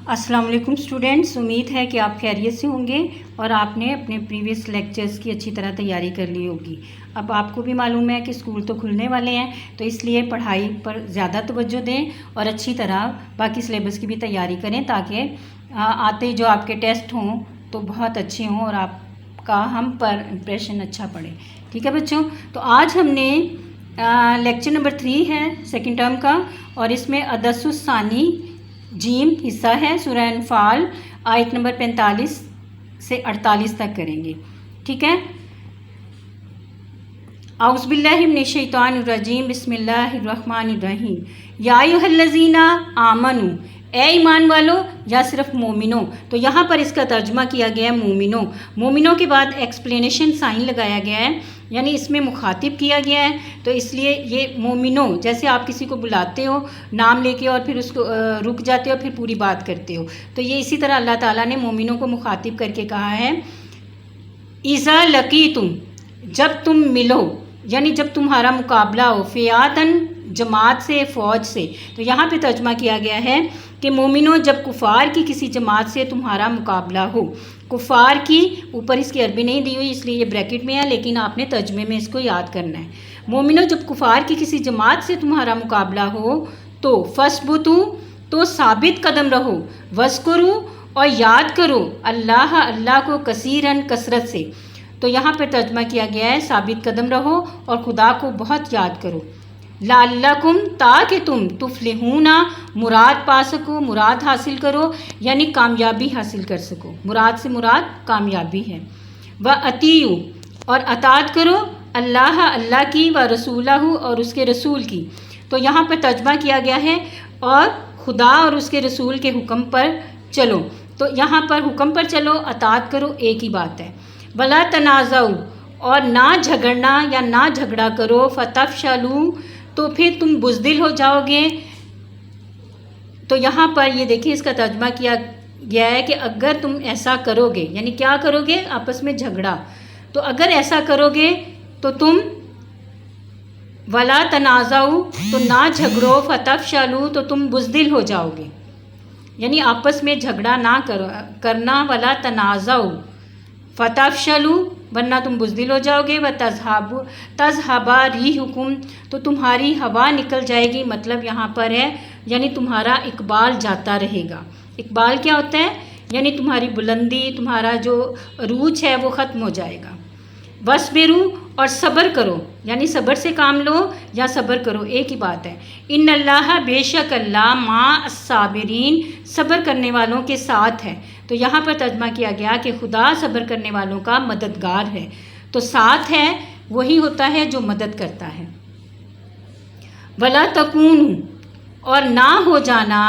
السلام علیکم اسٹوڈینٹس، امید ہے کہ آپ خیریت سے ہوں گے اور آپ نے اپنے پریویس لیکچرز کی اچھی طرح تیاری کر لی ہوگی۔ اب آپ کو بھی معلوم ہے کہ اسکول تو کھلنے والے ہیں، تو اس لیے پڑھائی پر زیادہ توجہ دیں اور اچھی طرح باقی سلیبس کی بھی تیاری کریں تاکہ آتے جو آپ کے ٹیسٹ ہوں تو بہت اچھے ہوں اور آپ کا ہم پر امپریشن اچھا پڑے۔ ٹھیک ہے بچوں، تو آج ہم نے لیکچر نمبر 3 ہے سیکنڈ ٹرم کا، اور اس میں الدرس الثانی جیم حصہ ہے سورہ انفال آیت نمبر 45 سے 48 تک کریں گے۔ ٹھیک ہے، اعوذ باللہ من الشیطان الرجیم، بسم اللہ الرحمن الرحیم۔ یا ایھا الذین آمنوا، اے ایمان والو، یا صرف مومنوں؟ تو یہاں پر اس کا ترجمہ کیا گیا ہے مومنوں۔ مومنوں کے بعد ایکسپلینیشن سائن لگایا گیا ہے، یعنی اس میں مخاطب کیا گیا ہے، تو اس لیے یہ مومنوں، جیسے آپ کسی کو بلاتے ہو نام لے کے اور پھر اس کو رک جاتے ہو پھر پوری بات کرتے ہو، تو یہ اسی طرح اللہ تعالیٰ نے مومنوں کو مخاطب کر کے کہا ہے اذا لقیتم، جب تم ملو، یعنی جب تمہارا مقابلہ ہو، فیاتن، جماعت سے، فوج سے۔ تو یہاں پہ ترجمہ کیا گیا ہے کہ مومنوں جب کفار کی کسی جماعت سے تمہارا مقابلہ ہو۔ کفار کی اوپر اس کی عربی نہیں دی ہوئی اس لیے یہ بریکٹ میں ہے، لیکن آپ نے ترجمے میں اس کو یاد کرنا ہے۔ مومنوں جب کفار کی کسی جماعت سے تمہارا مقابلہ ہو تو فثبتوا، تو ثابت قدم رہو، وذکروا، اور یاد کرو اللہ کو کثیرن، کثرت سے۔ تو یہاں پر ترجمہ کیا گیا ہے ثابت قدم رہو اور خدا کو بہت یاد کرو، لعلکم، تاکہ تم تفلحون، مراد پا سکو، مراد حاصل کرو، یعنی کامیابی حاصل کر سکو۔ مراد سے مراد کامیابی ہے۔ وَأَطِیعُوا، اور اطاعت کرو اللہ کی، وَرَسُولَہُ، اور اس کے رسول کی۔ تو یہاں پر ترجمہ کیا گیا ہے اور خدا اور اس کے رسول کے حکم پر چلو۔ تو یہاں پر حکم پر چلو، اطاعت کرو، ایک ہی بات ہے۔ وَلَا تَنَازَعُوا، اور نہ جھگڑنا یا نہ جھگڑا کرو، فَتَفْشَلُوا، تو پھر تم بزدل ہو جاؤ گے۔ تو یہاں پر یہ دیکھیں اس کا ترجمہ کیا گیا ہے کہ اگر تم ایسا کرو گے، یعنی کیا کرو گے؟ آپس میں جھگڑا۔ تو اگر ایسا کرو گے تو تم وَلَا تَنَازَعُوا، تو نہ جھگڑو، فَتَفْشَلُوا، تو تم بزدل ہو جاؤ گے، یعنی آپس میں جھگڑا نہ کرنا، وَلَا تَنَازَعُوا فَتَفْشَلُوا، ورنہ تم بزدل ہو جاؤ گے، وَتَذْهَبَ رِیحُکُم، تو تمہاری ہوا نکل جائے گی، مطلب یہاں پر ہے یعنی تمہارا اقبال جاتا رہے گا۔ اقبال کیا ہوتا ہے؟ یعنی تمہاری بلندی، تمہارا جو عروج ہے وہ ختم ہو جائے گا۔ وَاصْبِرُوا، اور صبر کرو، یعنی صبر سے کام لو یا صبر کرو، ایک ہی بات ہے۔ ان اللہ، بے شک اللہ، مع الصابرین، صبر کرنے والوں کے ساتھ ہے۔ تو یہاں پر ترجمہ کیا گیا کہ خدا صبر کرنے والوں کا مددگار ہے، تو ساتھ ہے وہی ہوتا ہے جو مدد کرتا ہے۔ وَلَا تَکُونُوا، اور نہ ہو جانا،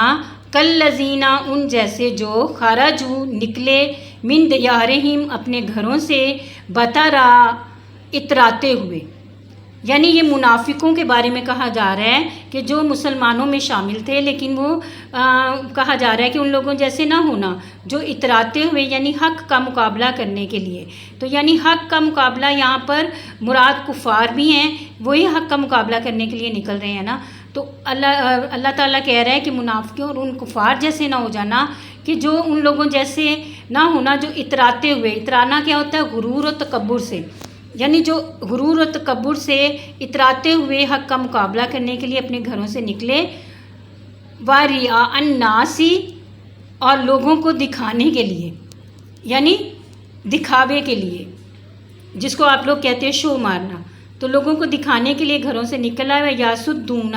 کالذین، ان جیسے جو خرجوا، نکلے، من دیارہم، اپنے گھروں سے، بطرا، اتراتے ہوئے، یعنی یہ منافقوں کے بارے میں کہا جا رہا ہے کہ جو مسلمانوں میں شامل تھے لیکن وہ کہا جا رہا ہے کہ ان لوگوں جیسے نہ ہونا جو اتراتے ہوئے، یعنی حق کا مقابلہ کرنے کے لیے۔ تو یعنی حق کا مقابلہ یہاں پر مراد کفار بھی ہیں، وہی حق کا مقابلہ کرنے کے لیے نکل رہے ہیں نا۔ تو اللہ تعالیٰ کہہ رہا ہے کہ منافقوں اور ان کفار جیسے نہ ہو جانا، کہ جو ان لوگوں جیسے نہ ہونا جو اتراتے ہوئے، اترانا کیا ہوتا ہے؟ غرور و تکبر سے، یعنی جو غرور و تکبر سے اتراتے ہوئے حق کا مقابلہ کرنے کے لیے اپنے گھروں سے نکلے، وَرِیَاءَ النَّاسِ، اور لوگوں کو دکھانے کے لیے، یعنی دکھاوے کے لیے، جس کو آپ لوگ کہتے ہیں شو مارنا۔ تو لوگوں کو دکھانے کے لیے گھروں سے نکل آئے، یاسدون،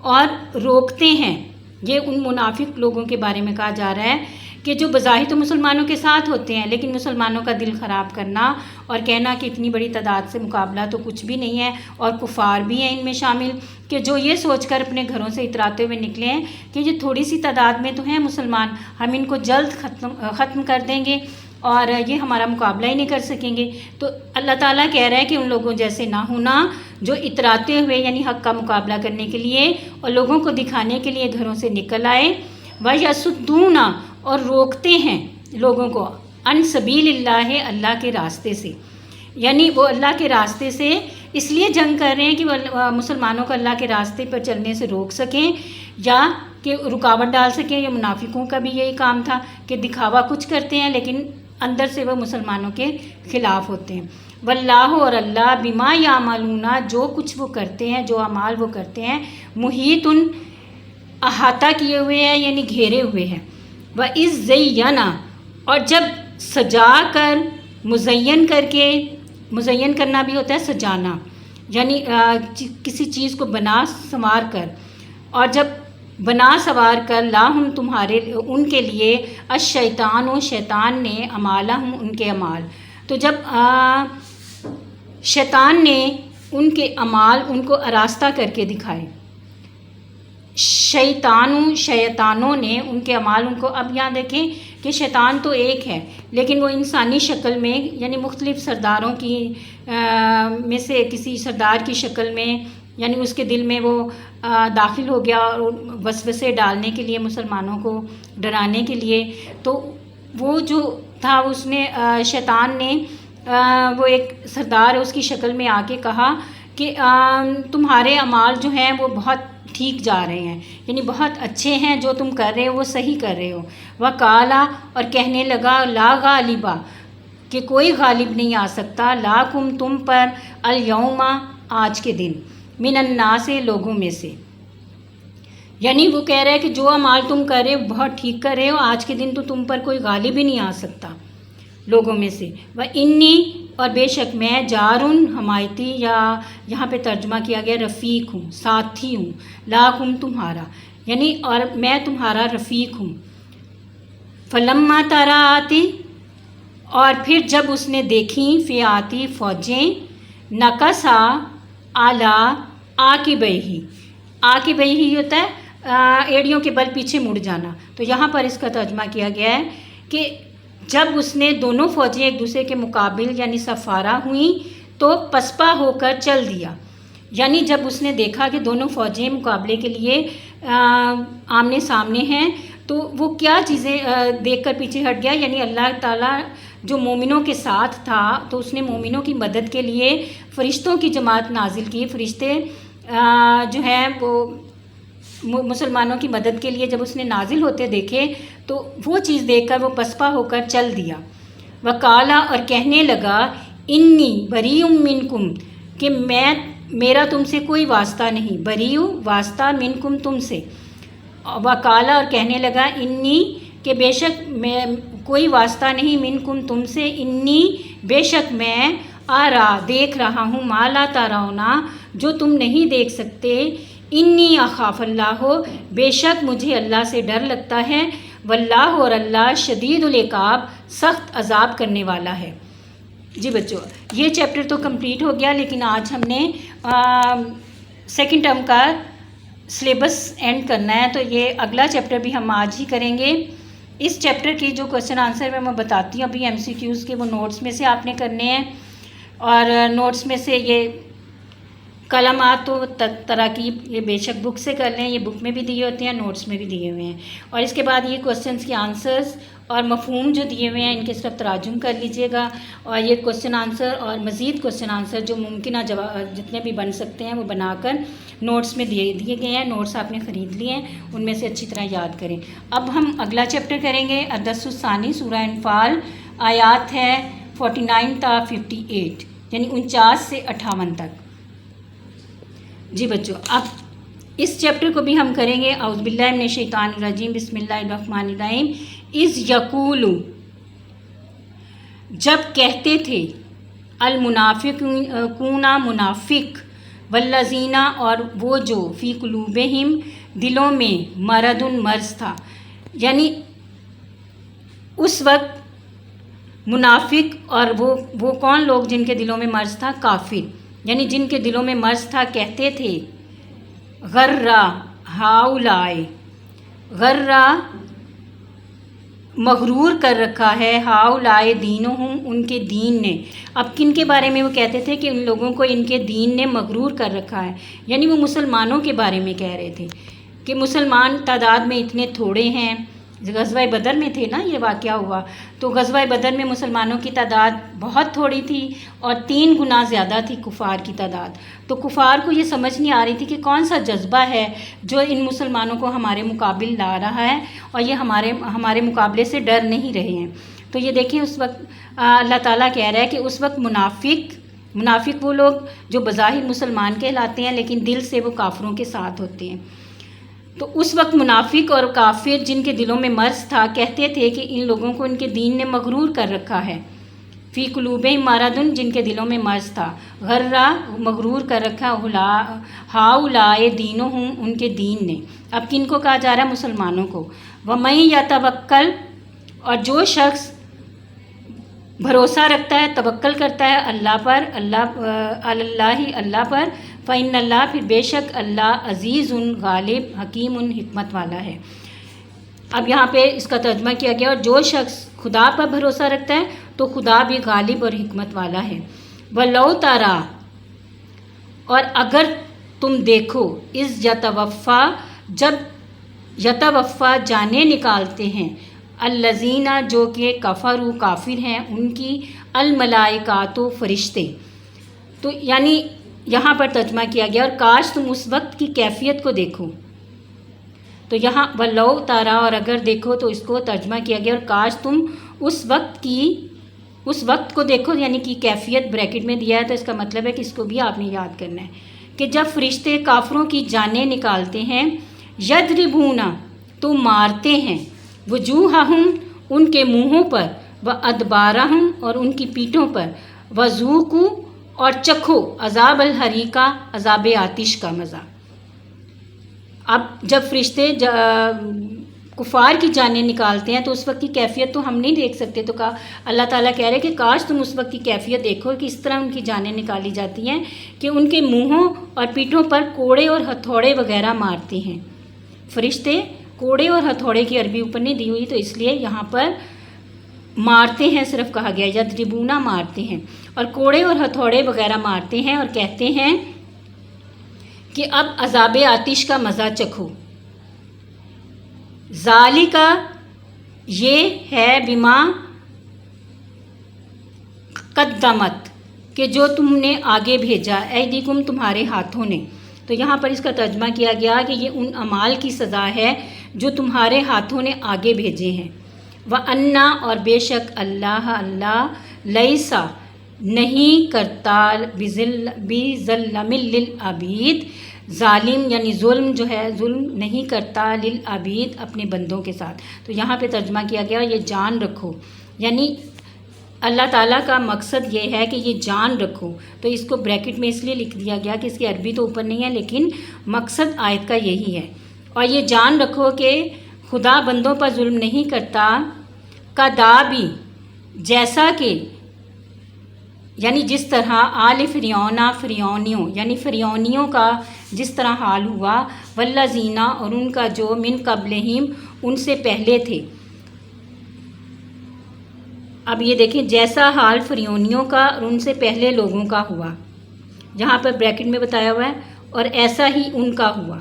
اور روکتے ہیں۔ یہ ان منافق لوگوں کے بارے میں کہا جا رہا ہے کہ جو بظاہر تو مسلمانوں کے ساتھ ہوتے ہیں لیکن مسلمانوں کا دل خراب کرنا اور کہنا کہ اتنی بڑی تعداد سے مقابلہ تو کچھ بھی نہیں ہے، اور کفار بھی ہیں ان میں شامل، کہ جو یہ سوچ کر اپنے گھروں سے اتراتے ہوئے نکلے ہیں کہ یہ تھوڑی سی تعداد میں تو ہیں مسلمان، ہم ان کو جلد ختم کر دیں گے اور یہ ہمارا مقابلہ ہی نہیں کر سکیں گے۔ تو اللہ تعالیٰ کہہ رہا ہے کہ ان لوگوں جیسے نہ ہونا جو اتراتے ہوئے، یعنی حق کا مقابلہ کرنے کے لیے اور لوگوں کو دکھانے کے لیے گھروں سے نکل آئے، وَیَصُدُّونَ، اور روکتے ہیں لوگوں کو، عن سبیل اللہ، اللہ کے راستے سے، یعنی وہ اللہ کے راستے سے اس لیے جنگ کر رہے ہیں کہ وہ مسلمانوں کو اللہ کے راستے پر چلنے سے روک سکیں، یا کہ رکاوٹ ڈال سکیں. یہ منافقوں کا بھی یہی کام تھا کہ دکھاوا کچھ کرتے ہیں لیکن اندر سے وہ مسلمانوں کے خلاف ہوتے ہیں. واللہ اور اللہ بما یعملون جو کچھ وہ کرتے ہیں، جو اعمال وہ کرتے ہیں، محیط احاطہ کیے ہوئے ہیں یعنی گھیرے ہوئے ہیں. وَإِذْ زَيَّنَا اور جب سجا کر، مزین کر کے، مزین کرنا بھی ہوتا ہے سجانا، یعنی کسی چیز کو بنا سنوار کر، اور جب بنا سنوار کر لاہم تمہارے ان کے لیے الشیطان و شیطان نے اعمالہم ان کے اعمال، تو جب شیطان نے ان کے اعمال ان کو آراستہ کر کے دکھائے، شیطانوں نے ان کے اعمال ان کو. اب یہاں دیکھیں کہ شیطان تو ایک ہے لیکن وہ انسانی شکل میں یعنی مختلف سرداروں کی میں سے کسی سردار کی شکل میں، یعنی اس کے دل میں وہ داخل ہو گیا اور وسوسے ڈالنے کے لیے، مسلمانوں کو ڈرانے کے لیے. تو وہ جو تھا اس نے شیطان نے وہ ایک سردار ہے اس کی شکل میں آ کے کہا کہ تمہارے اعمال جو ہیں وہ بہت ٹھیک جا رہے ہیں، یعنی بہت اچھے ہیں، جو تم کر رہے ہو وہ صحیح کر رہے ہو. وقالا اور کہنے لگا لا غالبا کہ کوئی غالب نہیں آ سکتا، لاکم تم پر، الیوم آج کے دن، من الناس لوگوں میں سے. یعنی وہ کہہ رہا ہے کہ جو اعمال تم کر رہے ہو بہت ٹھیک کر رہے ہو، آج کے دن تو تم پر کوئی غالب ہی نہیں آ سکتا لوگوں میں سے. وَإِنِّي اور بے شک میں جارن حمایتی، یا یہاں پہ ترجمہ کیا گیا رفیق ہوں، ساتھی ہوں، لاکم تمہارا، یعنی اور میں تمہارا رفیق ہوں. فلما تراتی اور پھر جب اس نے دیکھیں فیاتی فوجیں، نکسا اعلیٰ عاقبیہ، عاقبیہ ہوتا ہے ایڑیوں کے بل پیچھے مڑ جانا. تو یہاں پر اس کا ترجمہ کیا گیا ہے کہ جب اس نے دونوں فوجیں ایک دوسرے کے مقابل یعنی صفارہ ہوئیں تو پسپا ہو کر چل دیا. یعنی جب اس نے دیکھا کہ دونوں فوجیں مقابلے کے لیے آمنے سامنے ہیں تو وہ کیا چیزیں دیکھ کر پیچھے ہٹ گیا، یعنی اللہ تعالیٰ جو مومنوں کے ساتھ تھا تو اس نے مومنوں کی مدد کے لیے فرشتوں کی جماعت نازل کی. فرشتے جو ہیں وہ مسلمانوں کی مدد کے لیے جب اس نے نازل ہوتے دیکھے تو وہ چیز دیکھ کر وہ پسپا ہو کر چل دیا. وقالا اور کہنے لگا انی بریء منکم کہ میرا تم سے کوئی واسطہ نہیں، بریء واسطہ، منکم تم سے. وقالا اور کہنے لگا انی کہ بے شک میں کوئی واسطہ نہیں، منکم تم سے، انی بے شک میں آرا دیکھ رہا ہوں، ما لا ترونا جو تم نہیں دیکھ سکتے، انی اخاف اللہ بے شک مجھے اللہ سے ڈر لگتا ہے، واللہ اور اللہ شدید العقاب سخت عذاب کرنے والا ہے. جی بچوں یہ چیپٹر تو کمپلیٹ ہو گیا، لیکن آج ہم نے سیکنڈ ٹرم کا سلیبس اینڈ کرنا ہے، تو یہ اگلا چیپٹر بھی ہم آج ہی کریں گے. اس چیپٹر کی جو کوشچن آنسر میں بتاتی ہوں ابھی MCQs کے، وہ نوٹس میں سے آپ نے کرنے ہیں، اور نوٹس میں سے یہ کلمات تو تراکیب یہ بے شک بک سے کر لیں، یہ بک میں بھی دیے ہوتے ہیں، نوٹس میں بھی دیے ہوئے ہیں. اور اس کے بعد یہ کوشچنس کے آنسرز اور مفہوم جو دیے ہوئے ہیں ان کے صرف تراجم کر لیجئے گا، اور یہ کوشچن آنسر اور مزید کوشچن آنسر جو ممکنہ جتنے بھی بن سکتے ہیں وہ بنا کر نوٹس میں دیے گئے ہیں. نوٹس آپ نے خرید لیے ہیں، ان میں سے اچھی طرح یاد کریں. اب ہم اگلا چیپٹر کریں گے الدرس الثانی، سورہ انفال، آیات ہے 49 تا 58 یعنی 49 سے 58 تک. جی بچوں اب اس چیپٹر کو بھی ہم کریں گے. اعوذ باللہ من الشیطان الرجیم، بسم اللہ الرحمن الرحیم. اذ یقول جب کہتے تھے، المنافقون منافق، والذین اور وہ جو، فی قلوبہم دلوں میں، مرض مرض تھا. یعنی اس وقت منافق اور وہ کون لوگ جن کے دلوں میں مرض تھا؟ کافر، یعنی جن کے دلوں میں مرض تھا کہتے تھے غرہ ہاؤلائے، غرہ مغرور کر رکھا ہے، ہاؤلائے دینہم ان کے دین نے. اب کن کے بارے میں وہ کہتے تھے کہ ان لوگوں کو ان کے دین نے مغرور کر رکھا ہے، یعنی وہ مسلمانوں کے بارے میں کہہ رہے تھے کہ مسلمان تعداد میں اتنے تھوڑے ہیں، غزوہ بدر میں تھے نا یہ واقعہ ہوا، تو غزوہ بدر میں مسلمانوں کی تعداد بہت تھوڑی تھی اور 3 گنا زیادہ تھی کفار کی تعداد. تو کفار کو یہ سمجھ نہیں آ رہی تھی کہ کون سا جذبہ ہے جو ان مسلمانوں کو ہمارے مقابل لا رہا ہے اور یہ ہمارے مقابلے سے ڈر نہیں رہے ہیں. تو یہ دیکھیں اس وقت اللہ تعالیٰ کہہ رہا ہے کہ اس وقت منافق وہ لوگ جو بظاہر مسلمان کہلاتے ہیں لیکن دل سے وہ کافروں کے ساتھ ہوتے ہیں. تو اس وقت منافق اور کافر جن کے دلوں میں مرض تھا کہتے تھے کہ ان لوگوں کو ان کے دین نے مغرور کر رکھا ہے. فی قلوبہم مرض، جن کے دلوں میں مرض تھا، غرہ مغرور کر رکھا، ہؤلاء دینہم، ان کے دین نے. اب کن کو کہا جا رہا ہے؟ مسلمانوں کو. ومن یتوکل، اور جو شخص بھروسہ رکھتا ہے، توکل کرتا ہے اللہ پر، اللہ پر، فإن اللہ، پھر بے شک اللہ عزیز غالب حکیم حکمت والا ہے. اب یہاں پہ اس کا ترجمہ کیا گیا، اور جو شخص خدا پر بھروسہ رکھتا ہے تو خدا بھی غالب اور حکمت والا ہے. وَلَوْ تَرَىٰ، اور اگر تم دیکھو، اِذْ یتوفیٰ، جب یتوفیٰ جانیں نکالتے ہیں، الذین، جو کہ کفروا، کافر ہیں، ان کی، الملائکات، فرشتے. تو یعنی یہاں پر ترجمہ کیا گیا اور کاش تم اس وقت کی کیفیت کو دیکھو. تو یہاں وَلَوْ تَرَىٰ، اور اگر دیکھو، تو اس کو ترجمہ کیا گیا اور کاش تم اس وقت کو دیکھو، یعنی کہ کیفیت بریکٹ میں دیا ہے، تو اس کا مطلب ہے کہ اس کو بھی آپ نے یاد کرنا ہے کہ جب فرشتے کافروں کی جانیں نکالتے ہیں، یضربون، تو مارتے ہیں، وجوہہم، ان کے منہوں پر، وادبارہم، اور ان کی پیٹھوں پر، وذوقوا، اور چکھو، عذاب الحریقہ، عذاب آتش کا مزہ. اب جب فرشتے کفار کی جانیں نکالتے ہیں تو اس وقت کی کیفیت تو ہم نہیں دیکھ سکتے، تو کہا اللہ تعالیٰ کہہ رہے کہ کاش تم اس وقت کی کیفیت دیکھو کہ اس طرح ان کی جانیں نکالی جاتی ہیں کہ ان کے منہوں اور پیٹھوں پر کوڑے اور ہتھوڑے وغیرہ مارتے ہیں. فرشتے کوڑے اور ہتھوڑے کی عربی اوپر نہیں دی ہوئی، تو اس لیے یہاں پر مارتے ہیں صرف کہا گیا، یضربونا، مارتے ہیں، اور کوڑے اور ہتھوڑے وغیرہ مارتے ہیں اور کہتے ہیں کہ اب عذاب آتش کا مزہ چکھو. ذالک، یہ ہے، بما قدمت، کہ جو تم نے آگے بھیجا، ایدیکم، تمہارے ہاتھوں نے. تو یہاں پر اس کا ترجمہ کیا گیا کہ یہ ان اعمال کی سزا ہے جو تمہارے ہاتھوں نے آگے بھیجے ہیں. وَأَنَّا، اور بے شک اللہ لیسا، نہیں کرتا، بِظَلَّامٍ لِلْعَبِيدِ، ظالم یعنی ظلم جو ہے، ظلم نہیں کرتا، للعبید، اپنے بندوں کے ساتھ. تو یہاں پہ ترجمہ کیا گیا یہ جان رکھو، یعنی اللہ تعالیٰ کا مقصد یہ ہے کہ یہ جان رکھو. تو اس کو بریکٹ میں اس لیے لکھ دیا گیا کہ اس کی عربی تو اوپر نہیں ہے لیکن مقصد آیت کا یہی ہے. اور یہ جان رکھو کہ خدا بندوں پر ظلم نہیں کرتا، کدابی، جیسا کہ، یعنی جس طرح، آل فرعون، فرعونیوں، یعنی فرعونیوں کا جس طرح حال ہوا، والذین، اور ان کا جو، من قبلہم، ان سے پہلے تھے. اب یہ دیکھیں جیسا حال فرعونیوں کا اور ان سے پہلے لوگوں کا ہوا، یہاں پر بریکٹ میں بتایا ہوا ہے، اور ایسا ہی ان کا ہوا،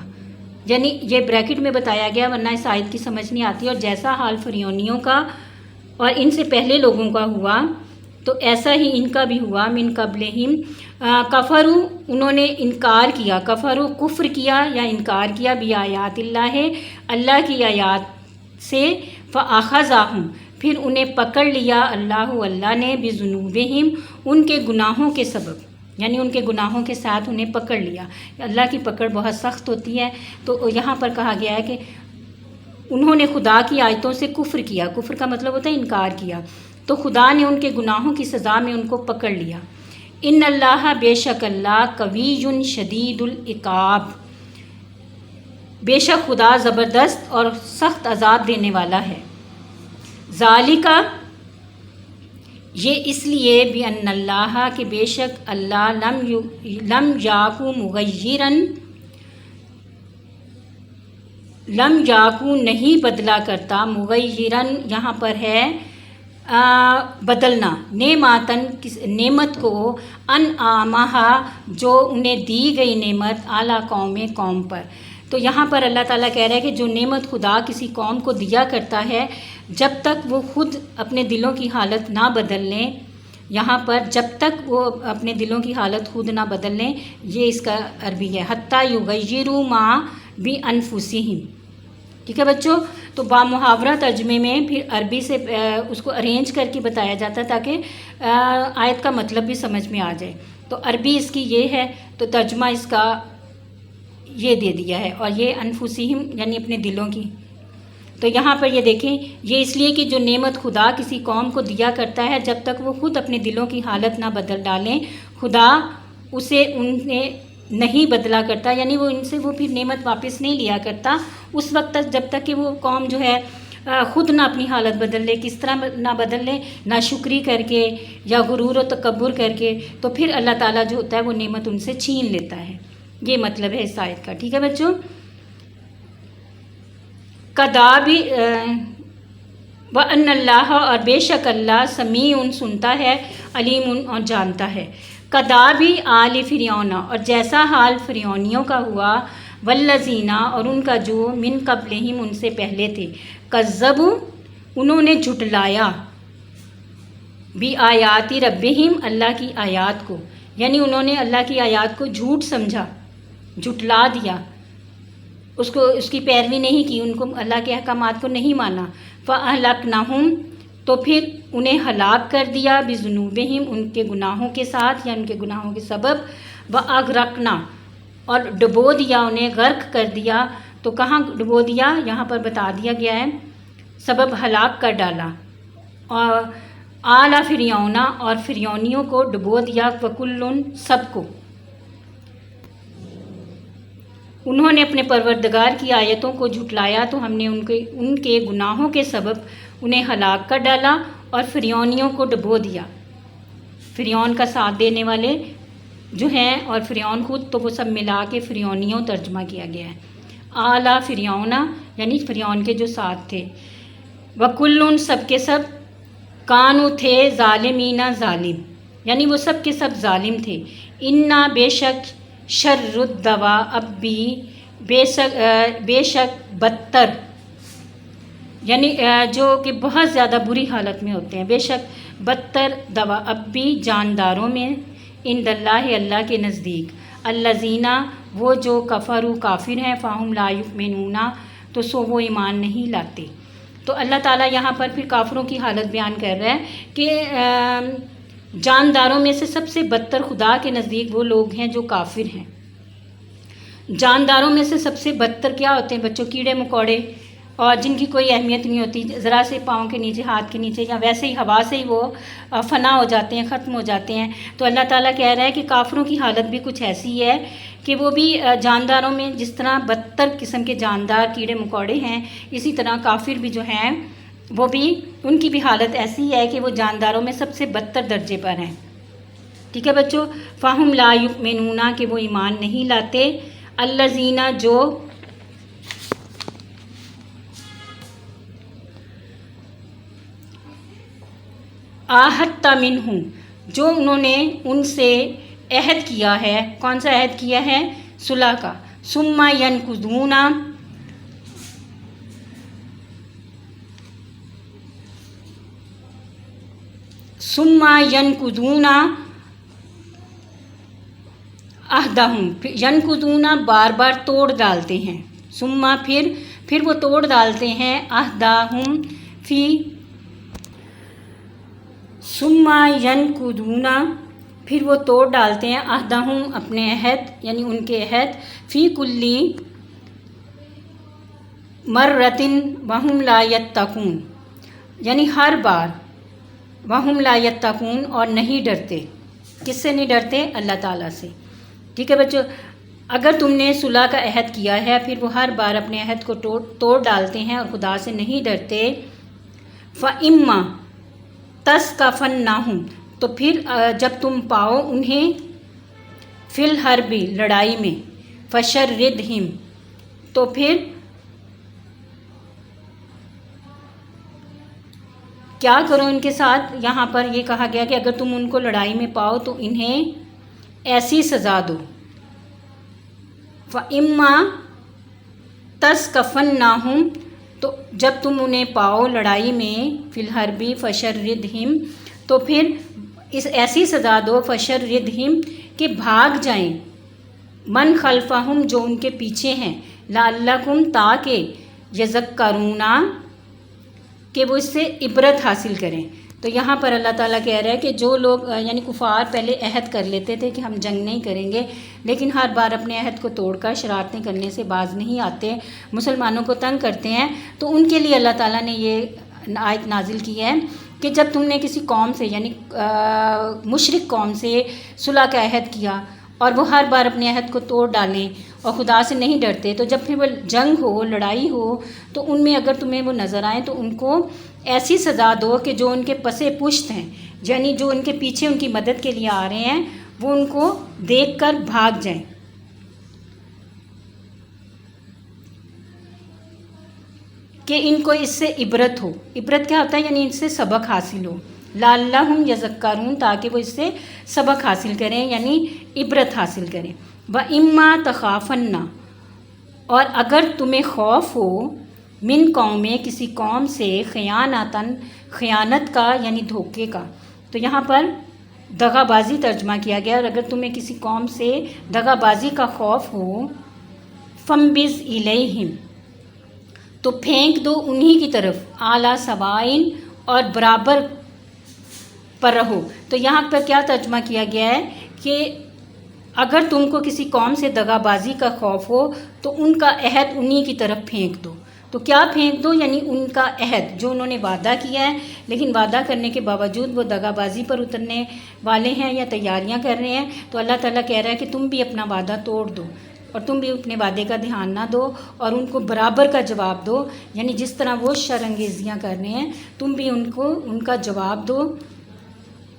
یعنی یہ بریکٹ میں بتایا گیا ورنہ اس آیت کی سمجھ نہیں آتی. اور جیسا حال فرعونیوں کا اور ان سے پہلے لوگوں کا ہوا تو ایسا ہی ان کا بھی ہوا. من قبلہم، کفروا، انہوں نے انکار کیا، کفروا، کفر کیا یا انکار کیا، بآیات اللہ، اللہ کی آیات سے، فأخذہم، پھر انہیں پکڑ لیا اللہ نے، بذنوبہم، ان کے گناہوں کے سبب، یعنی ان کے گناہوں کے ساتھ انہیں پکڑ لیا. اللہ کی پکڑ بہت سخت ہوتی ہے. تو یہاں پر کہا گیا ہے کہ انہوں نے خدا کی آیتوں سے کفر کیا، کفر کا مطلب ہوتا ہے انکار کیا، تو خدا نے ان کے گناہوں کی سزا میں ان کو پکڑ لیا. ان اللہ، بے شک اللہ، قوی شدید العقاب، بے شک خدا زبردست اور سخت عذاب دینے والا ہے. ذالک، یہ اس لیے، بأن اللہ، کہ بے شک اللہ، لم یاکو مغیرن، لم یاکو، نہیں بدلا کرتا، مغیرن یہاں پر ہے بدلنا، نعمتاً، نعمت کو، انعامہا، جو انہیں دی گئی نعمت، اعلیٰ قوم پر، تو یہاں پر اللہ تعالیٰ کہہ رہا ہے کہ جو نعمت خدا کسی قوم کو دیا کرتا ہے جب تک وہ خود اپنے دلوں کی حالت نہ بدل لیں، یہاں پر جب تک وہ اپنے دلوں کی حالت خود نہ بدل لیں، یہ اس کا عربی ہے، حتیٰ یغیروا ما بانفسہم، ٹھیک ہے بچوں. تو با محاورہ ترجمے میں پھر عربی سے اس کو ارینج کر کے بتایا جاتا ہے تاکہ آیت کا مطلب بھی سمجھ میں آ جائے. تو عربی اس کی یہ ہے، تو ترجمہ اس کا یہ دے دیا ہے، اور یہ انفسہم یعنی اپنے دلوں کی. تو یہاں پر یہ دیکھیں، یہ اس لیے کہ جو نعمت خدا کسی قوم کو دیا کرتا ہے جب تک وہ خود اپنے دلوں کی حالت نہ بدل ڈالیں، خدا اسے انہیں نہیں بدلا کرتا، یعنی وہ ان سے وہ پھر نعمت واپس نہیں لیا کرتا اس وقت تک جب تک کہ وہ قوم جو ہے خود نہ اپنی حالت بدل لے. کس طرح نہ بدل لے؟ ناشکری کر کے یا غرور و تکبر کر کے، تو پھر اللہ تعالیٰ جو ہوتا ہے وہ نعمت ان سے چھین لیتا ہے. یہ مطلب ہے اس آیت کا، ٹھیک ہے بچوں. کدابی وَأَنَّ اللَّهَ، اور بے شک اللہ سمیع سنتا ہے، علیم اور جانتا ہے. کدابی آل فرعون، اور جیسا حال فرعونیوں کا ہوا، والذین، اور ان کا جو من قبلہم ان سے پہلے تھے، کذبوا، انہوں نے جھٹلایا، بآیات ربہم، اللہ کی آیات کو، یعنی انہوں نے اللہ کی آیات کو جھوٹ سمجھا، جھٹلا دیا، اس کی پیروی نہیں کی، ان کو اللہ کے احکامات کو نہیں مانا. فَأَهْلَكْنَاهُمْ، تو پھر انہیں ہلاک کر دیا، بذنوبہم، ان کے گناہوں کے ساتھ یا ان کے گناہوں کے سبب. وَأَغْرَقْنَا، اور ڈبو دیا انہیں، غرق کر دیا. تو کہاں ڈبو دیا؟ یہاں پر بتا دیا گیا ہے، سبب ہلاک کر ڈالا. اور آل فرعون، اور فرعونیوں کو ڈبو دیا، وکل، سب کو. انہوں نے اپنے پروردگار کی آیتوں کو جھٹلایا تو ہم نے ان کے گناہوں کے سبب انہیں ہلاک کر ڈالا اور فرعونیوں کو ڈبو دیا. فرعون کا ساتھ دینے والے جو ہیں اور فرعون خود، تو وہ سب ملا کے فرعونیوں ترجمہ کیا گیا ہے. اعلیٰ فرعون یعنی فرعون کے جو ساتھ تھے. وکل، سب کے سب، کانو تھے، ظالمین، ظالم، یعنی وہ سب کے سب ظالم تھے. انا، بے شک، شر الدوا، اب بھی بے شک بدتر، یعنی جو کہ بہت زیادہ بری حالت میں ہوتے ہیں، بے شک بدتر دوا، اب بھی جانداروں میں، عند اللہ، اللہ کے نزدیک، الذین، وہ جو کفروا، کافر ہیں، فہم لا یؤمنون، تو سو وہ ایمان نہیں لاتے. تو اللہ تعالیٰ یہاں پر پھر کافروں کی حالت بیان کر رہا ہے کہ جانداروں میں سے سب سے بدتر خدا کے نزدیک وہ لوگ ہیں جو کافر ہیں. جانداروں میں سے سب سے بدتر کیا ہوتے ہیں بچوں؟ کیڑے مکوڑے، اور جن کی کوئی اہمیت نہیں ہوتی، ذرا سے پاؤں کے نیچے، ہاتھ کے نیچے، یا ویسے ہی ہوا سے ہی وہ فنا ہو جاتے ہیں، ختم ہو جاتے ہیں. تو اللہ تعالیٰ کہہ رہا ہے کہ کافروں کی حالت بھی کچھ ایسی ہے کہ وہ بھی جانداروں میں جس طرح بدتر قسم کے جاندار کیڑے مکوڑے ہیں، اسی طرح کافر بھی جو ہیں وہ بھی، ان کی بھی حالت ایسی ہے کہ وہ جانداروں میں سب سے بدتر درجے پر ہیں. ٹھیک ہے بچوں. فہم لا یؤمنون، کہ وہ ایمان نہیں لاتے. الذین، جو عاہدت منہم، جو انہوں نے ان سے عہد کیا ہے. کون سا عہد کیا ہے؟ صلح کا. ثم ینقضون، ثم ینقضون عہدہم، ینقضون بار بار توڑ ڈالتے ہیں. ثم، پھر وہ توڑ ڈالتے ہیں، عہدہم فی، ثم ینقضون، پھر وہ توڑ ڈالتے ہیں، عہدہم، اپنے عہد، یعنی ان کے عہد، فی کلی مرۃ وہم لا یتقون، یعنی ہر بار، وہم لا یتقون، اور نہیں ڈرتے. کس سے نہیں ڈرتے؟ اللہ تعالیٰ سے. ٹھیک ہے بچوں. اگر تم نے صلح کا عہد کیا ہے پھر وہ ہر بار اپنے عہد کو توڑ ڈالتے ہیں اور خدا سے نہیں ڈرتے. فَإِمَّا تَثْقَفَنَّهُمْ، تو پھر جب تم پاؤ انہیں، فی الحرب، لڑائی میں، فَشَرِّدْهِمْ، تو پھر کیا کرو ان کے ساتھ. یہاں پر یہ کہا گیا کہ اگر تم ان کو لڑائی میں پاؤ تو انہیں ایسی سزا دو. فَإِمَّا تَسْقَفَنَّهُمْ، تو جب تم انہیں پاؤ لڑائی میں، فی الحربی فشردہم، تو پھر اس ایسی سزا دو، فشردہم کہ بھاگ جائیں، من خلفہم جو ان کے پیچھے ہیں، لعلکم تاکہ یذکرون کہ وہ اس سے عبرت حاصل کریں۔ تو یہاں پر اللہ تعالیٰ کہہ رہا ہے کہ جو لوگ یعنی کفار پہلے عہد کر لیتے تھے کہ ہم جنگ نہیں کریں گے، لیکن ہر بار اپنے عہد کو توڑ کر شرارتیں کرنے سے باز نہیں آتے، مسلمانوں کو تنگ کرتے ہیں، تو ان کے لیے اللہ تعالیٰ نے یہ آیت نازل کی ہے کہ جب تم نے کسی قوم سے یعنی مشرک قوم سے صلح کا عہد کیا اور وہ ہر بار اپنے عہد کو توڑ ڈالیں اور خدا سے نہیں ڈرتے، تو جب پھر وہ جنگ ہو، لڑائی ہو، تو ان میں اگر تمہیں وہ نظر آئیں تو ان کو ایسی سزا دو کہ جو ان کے پسے پشت ہیں، یعنی جو ان کے پیچھے ان کی مدد کے لیے آ رہے ہیں، وہ ان کو دیکھ کر بھاگ جائیں۔ کہ ان کو اس سے عبرت ہو، عبرت کیا ہوتا ہے؟ یعنی ان سے سبق حاصل ہو، لعلہم یذکرون تاکہ وہ اس سے سبق حاصل کریں، یعنی عبرت حاصل کریں۔ وَإِمَّا تَخَافَنَّ، اور اگر تمہیں خوف ہو، من قوم کسی قوم سے، خیانتاً خیانت کا یعنی دھوکے کا، تو یہاں پر دغا بازی ترجمہ کیا گیا، اور اگر تمہیں کسی قوم سے دغا بازی کا خوف ہو، فَانبِذْ إِلَيْهِمْ، تو پھینک دو انہی کی طرف، اعلیٰ سوائن، اور برابر پر رہو۔ تو یہاں پر کیا ترجمہ کیا گیا ہے کہ اگر تم کو کسی قوم سے دغا بازی کا خوف ہو تو ان کا عہد انہی کی طرف پھینک دو۔ تو کیا پھینک دو؟ یعنی ان کا عہد جو انہوں نے وعدہ کیا ہے، لیکن وعدہ کرنے کے باوجود وہ دغا بازی پر اترنے والے ہیں یا تیاریاں کر رہے ہیں، تو اللہ تعالیٰ کہہ رہا ہے کہ تم بھی اپنا وعدہ توڑ دو، اور تم بھی اپنے وعدے کا دھیان نہ دو، اور ان کو برابر کا جواب دو، یعنی جس طرح وہ شر انگیزیاں کر رہے ہیں تم بھی ان کو ان کا جواب دو۔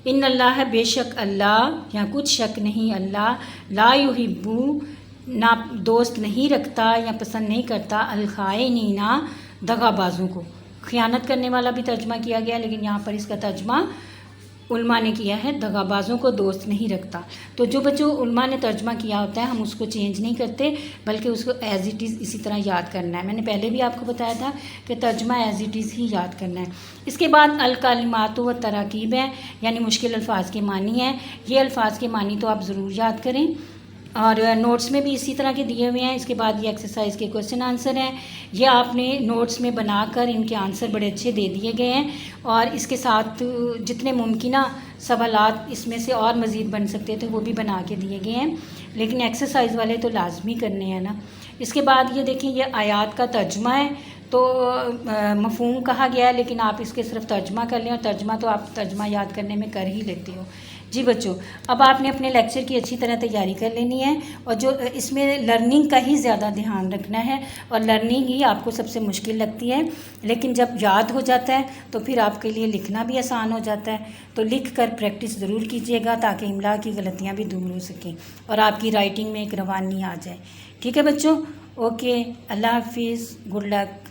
ان اللہ، بے شک اللہ، یا کچھ شک نہیں، اللہ لا یحب، نہ دوست نہیں رکھتا یا پسند نہیں کرتا، الخائنین، دغا بازوں کو۔ خیانت کرنے والا بھی ترجمہ کیا گیا، لیکن یہاں پر اس کا ترجمہ علماء نے کیا ہے دغا بازوں کو دوست نہیں رکھتا۔ تو جو بچوں علماء نے ترجمہ کیا ہوتا ہے ہم اس کو چینج نہیں کرتے، بلکہ اس کو ایز اٹ از اسی طرح یاد کرنا ہے۔ میں نے پہلے بھی آپ کو بتایا تھا کہ ترجمہ ایز اٹ از ہی یاد کرنا ہے۔ اس کے بعد الکلمات و تراکیب ہیں، یعنی مشکل الفاظ کے معنی ہیں۔ یہ الفاظ کے معنی تو آپ ضرور یاد کریں، اور نوٹس میں بھی اسی طرح کے دیے ہوئے ہیں۔ اس کے بعد یہ ایکسرسائز کے کوشچن آنسر ہیں، یہ آپ نے نوٹس میں بنا کر ان کے آنسر بڑے اچھے دے دیے گئے ہیں، اور اس کے ساتھ جتنے ممکنہ سوالات اس میں سے اور مزید بن سکتے تھے وہ بھی بنا کے دیے گئے ہیں، لیکن ایکسرسائز والے تو لازمی کرنے ہیں نا۔ اس کے بعد یہ دیکھیں، یہ آیات کا ترجمہ ہے، تو مفہوم کہا گیا ہے، لیکن آپ اس کے صرف ترجمہ کر لیں، اور ترجمہ تو آپ ترجمہ یاد کرنے میں کر ہی لیتے ہو۔ جی بچوں، اب آپ نے اپنے لیکچر کی اچھی طرح تیاری کر لینی ہے، اور جو اس میں لرننگ کا ہی زیادہ دھیان رکھنا ہے، اور لرننگ ہی آپ کو سب سے مشکل لگتی ہے، لیکن جب یاد ہو جاتا ہے تو پھر آپ کے لیے لکھنا بھی آسان ہو جاتا ہے۔ تو لکھ کر پریکٹس ضرور کیجیے گا تاکہ املا کی غلطیاں بھی دور ہو سکیں اور آپ کی رائٹنگ میں ایک روانی آ جائے۔ ٹھیک ہے بچوں، اوکے، اللہ حافظ، گڈ لک۔